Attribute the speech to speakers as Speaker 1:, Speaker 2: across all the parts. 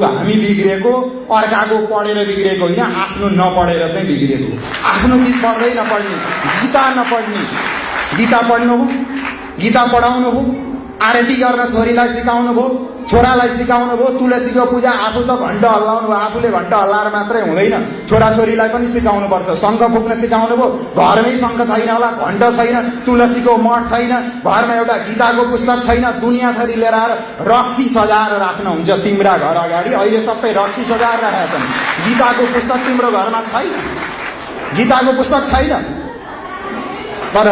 Speaker 1: हामी बिग्रेको अर्काको पढेर बिग्रेको होइन, आफ्नो नपढेर चाहिँ बिग्रेको। आफ्नो चिज पढ्दै नपढ्ने, गीता नपढ्ने, गीता पढ्नु हो, गीता पढाउनु हो, आरती गर्न छोरीलाई सिकाउनु भयो, छोरालाई सिकाउनु भयो, तुलसीको पूजा आफू त घण्टा हल्लाउनु भयो, आफूले घण्टा हल्लाएर मात्रै हुँदैन, छोराछोरीलाई पनि सिकाउनु पर्छ। शङ्ख फुक्न सिकाउनु भयो, घरमै शङ्ख छैन होला, घण्ट छैन, तुलसीको मठ छैन, घरमा एउटा गीताको पुस्तक छैन, दुनियाँ थरी लिएर आएर रक्सी सजाएर राख्नुहुन्छ तिम्रा घर अगाडि। अहिले सबै रक्सी सजाएर राखेका छन्। गीताको पुस्तक तिम्रो घरमा छैन, गीताको पुस्तक छैन। तर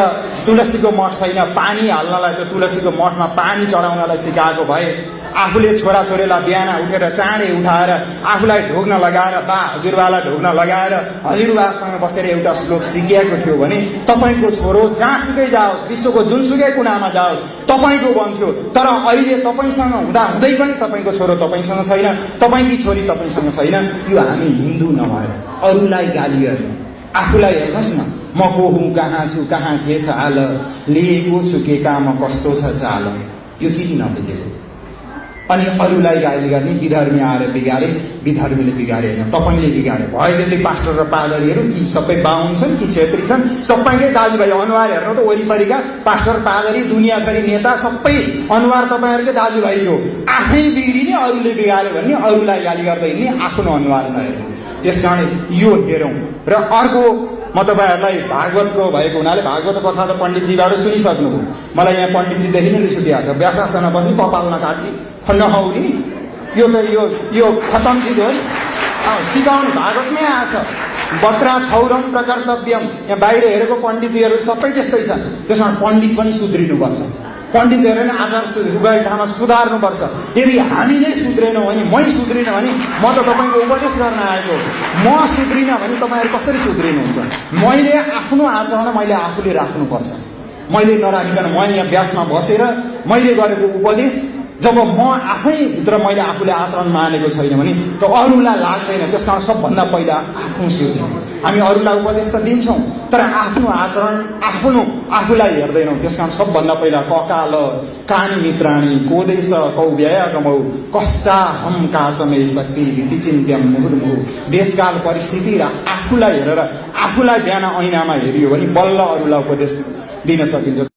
Speaker 1: तुलसीको मठ छैन, पानी हाल्नलाई त तुलसीको मठमा पानी चढाउनलाई सिकाएको भए आफूले छोराछोरीलाई बिहान उठेर चाँडै उठाएर आफूलाई ढोग्न लगाएर बा हजुरबालाई ढोग्न लगाएर हजुरबासँग बसेर एउटा श्लोक सिकिएको थियो भने तपाईँको छोरो जहाँसुकै जाओस्, विश्वको जुनसुकै कुनामा जाओस्, तपाईँको बन्थ्यो। तर अहिले तपाईँसँग हुँदा हुँदै पनि तपाईँको छोरो तपाईँसँग छैन, तपाईँकी छोरी तपाईँसँग छैन। यो हामी हिन्दू नभएर अरूलाई गाली गर्ने, आफूलाई हेर्नुहोस् न, म को हुँ, कहाँ छु, कहाँ के छ हाल, लिएको छु के काम, कस्तो छ चाल, यो किन नबुझेको? अनि अरूलाई गाली गर्ने, विधर्मी आएर बिगारे, विधर्मीले बिगारे होइन, तपाईँले बिगारे। भए जति पास्टर र पादरीहरू कि सबै बाहुन छन् कि छेत्री छन्, सबैकै दाजुभाइ। अनुहार हेर्नु त वरिपरिका पास्टर पादरी दुनियाँभरि नेता सबै अनुहार तपाईँहरूकै दाजुभाइ हो। आफै बिग्रिने, अरूले बिगार्यो भने अरूलाई गाली गर्दै हिँड्ने, आफ्नो अनुहार नहेर्ने। त्यसकारण यो हेरौँ। र अर्को, म तपाईँहरूलाई भागवतको भएको हुनाले भागवत कथा त पण्डितजीबाट सुनिसक्नुभयो। मलाई यहाँ पण्डितजीदेखि नै रिस उठिरहेको छ। व्यासासन बस्ने, कपाल नकाट्ने, नहौरिने, यो त यो खतम चिज हो नि। सिकाउनु भागवतमै आएछ, बत्रा छौरम प्रकर्तव्यम। यहाँ बाहिर हेरेको पण्डितहरू सबै त्यस्तै छ। त्यसमा पण्डित पनि सुध्रिनुपर्छ। पण्डितहरू नै आचार उगाइ ठाउँमा सुधार्नुपर्छ। यदि हामी नै सुध्रेनौँ भने, मै सुध्रिनँ भने, म त तपाईँको उपदेश गर्न आएको, म सुध्रिनँ भने तपाईँहरू कसरी सुध्रिनुहुन्छ? मैले आफ्नो आचरण मैले आफूले राख्नुपर्छ। मैले नराखिकन म यहाँ व्यासमा बसेर मैले गरेको उपदेश जब म आफैभित्र मैले आफूले आचरण मानेको छैन भने त अरूलाई लाग्दैन। त्यसकारण सबभन्दा पहिला आफ्नो सुध्रिनु। हामी अरूलाई उपदेश त दिन्छौँ, तर आफ्नो आचरण आफूलाई हेर्दैनौँ। त्यसकारण सबभन्दा पहिला ककाल कानी मित्राणी कोदेश कौव्यय कमौ कष्टा हम काचमे शक्ति रीति चिन्त्यम मुहुर्मुहु। देशकाल परिस्थिति र आफूलाई हेरेर आफूलाई बिहान ऐनामा हेरियो भने बल्ल अरूलाई उपदेश दिन सकिन्छ।